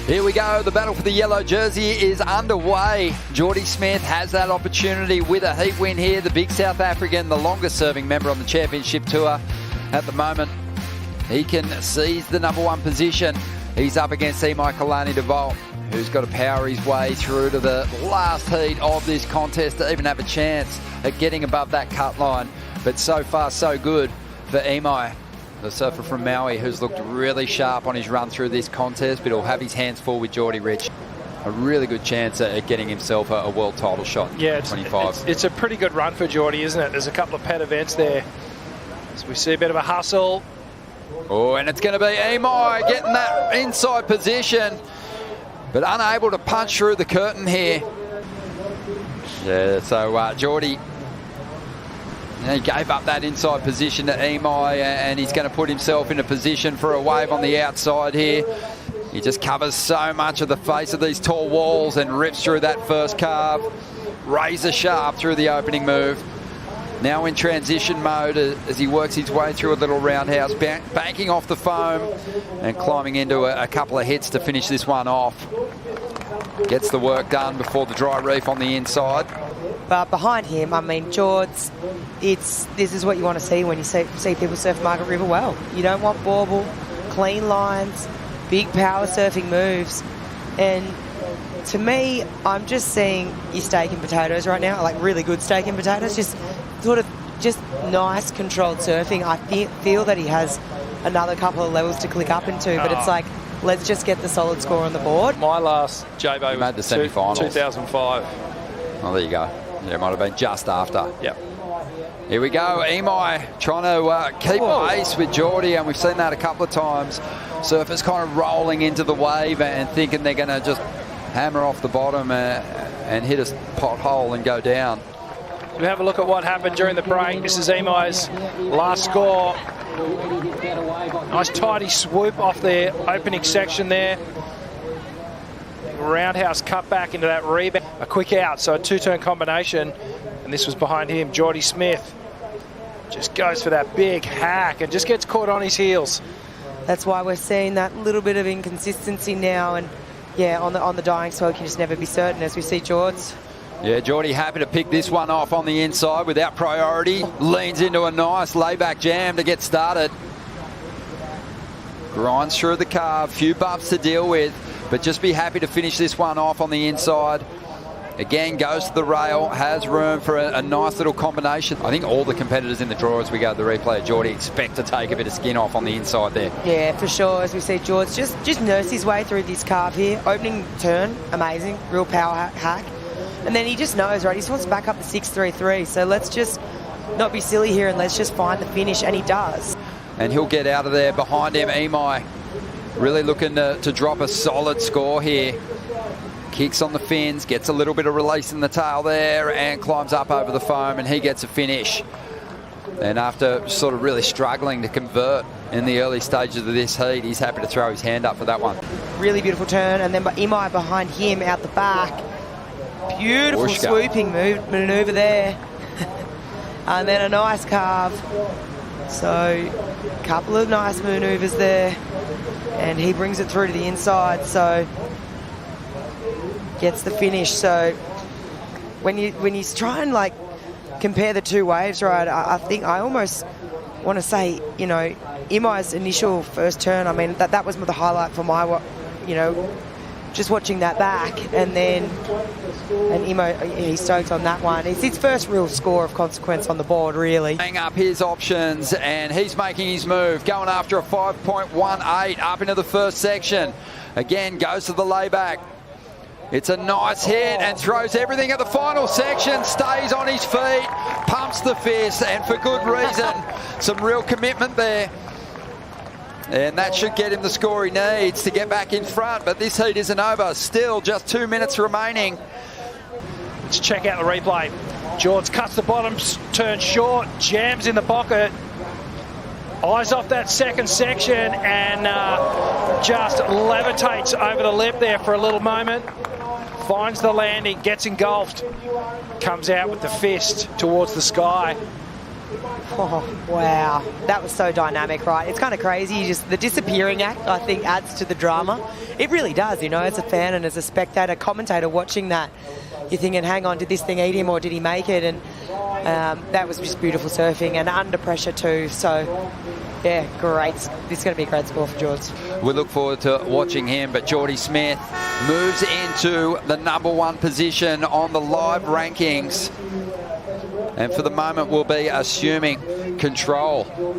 Here we go, the battle for the yellow jersey is underway. J.Smith has that opportunity with a heat win here. The big South African, the longest serving member on the championship tour at the moment. He can seize the #1 position. He's up against Imaikalani deVault, who's got to power his way through to the last heat of this contest to even have a chance at getting above that cut line. But so far, so good for Imai, the surfer from Maui, who's looked really sharp on his run through this contest, but he'll have his hands full with Jordy, Rich. A really good chance at getting himself a world title shot. Yeah, 25. It's a pretty good run for Jordy, isn't it? There's a couple of pet events there. So we see a bit of a hustle. Oh, and it's going to be Imai getting that inside position, but unable to punch through the curtain here. Yeah, so Jordy, he gave up that inside position to Imai, and he's going to put himself in a position for a wave on the outside here. He just covers so much of the face of these tall walls and rips through that first carve. Razor sharp through the opening move. Now in transition mode as he works his way through a little roundhouse, banking off the foam and climbing into a couple of hits to finish this one off. Gets the work done before the dry reef on the inside. But behind him, I mean, Jords, this is what you want to see when you see people surf Margaret River well. You don't want bauble, clean lines, big power surfing moves. And to me, I'm just seeing your steak and potatoes right now, like really good steak and potatoes, just sort of just nice controlled surfing. I feel that he has another couple of levels to click up into, but it's like, let's just get the solid score on the board. My last J.Bo made the semi-finals. 2005. Oh, there you go. Yeah, it might have been just after. Yep. Here we go, Imai trying to keep pace with Jordy, and we've seen that a couple of times. Surfers kind of rolling into the wave and thinking they're going to just hammer off the bottom and hit a pothole and go down. We have a look at what happened during the break. This is Imai's last score. Nice tidy swoop off the opening section there. Roundhouse cut back into that rebound. A quick out, so a two-turn combination. And this was behind him, J.Smith. Just goes for that big hack and just gets caught on his heels. That's why we're seeing that little bit of inconsistency now. And yeah, on the dying swell, you can just never be certain as we see Jords. Yeah, Jordy happy to pick this one off on the inside without priority. Leans into a nice layback jam to get started. Grinds through the carve, few bumps to deal with, but just be happy to finish this one off on the inside. Again, goes to the rail, has room for a nice little combination. I think all the competitors in the draw as we go to the replay of Jordy expect to take a bit of skin off on the inside there. Yeah, for sure. As we see Jords just nurse his way through this carve here. Opening turn, amazing, real power hack. And then he just knows, right, he just wants to back up the 6-3-3. So let's just not be silly here and let's just find the finish, and he does. And he'll get out of there. Behind him, Imai really looking to drop a solid score here. Kicks on the fins, gets a little bit of release in the tail there and climbs up over the foam, and he gets a finish. And after sort of really struggling to convert in the early stages of this heat, he's happy to throw his hand up for that one. Really beautiful turn, and then Imai behind him out the back. Beautiful swooping manoeuvre there. And then a nice carve. So a couple of nice manoeuvres there. And he brings it through to the inside. So gets the finish. So when you try and like compare the two waves, right, I think I almost want to say, you know, Imai's initial first turn, I mean, that was the highlight for my, you know, just watching that back. And then Imai, he stoked on that one. It's his first real score of consequence on the board, really. Hang up his options, and he's making his move, going after a 5.18 up into the first section. Again, goes to the layback. It's a nice hit and throws everything at the final section, stays on his feet, pumps the fist, and for good reason. Some real commitment there. And that should get him the score he needs to get back in front, but this heat isn't over. Still just 2 minutes remaining. Let's check out the replay. Jords cuts the bottom, turns short, jams in the pocket. Eyes off that second section and just levitates over the lip there for a little moment. Finds the landing, gets engulfed, comes out with the fist towards the sky. Oh, wow. That was so dynamic, right? It's kind of crazy. Just the disappearing act, I think, adds to the drama. It really does, you know, as a fan and as a spectator, commentator watching that, you're thinking, hang on, did this thing eat him or did he make it? And that was just beautiful surfing and under pressure too. So, yeah, great. This is going to be a great score for Jords. We look forward to watching him, but Jordy-Smith moves into the #1 position on the live rankings. And for the moment, we'll be assuming control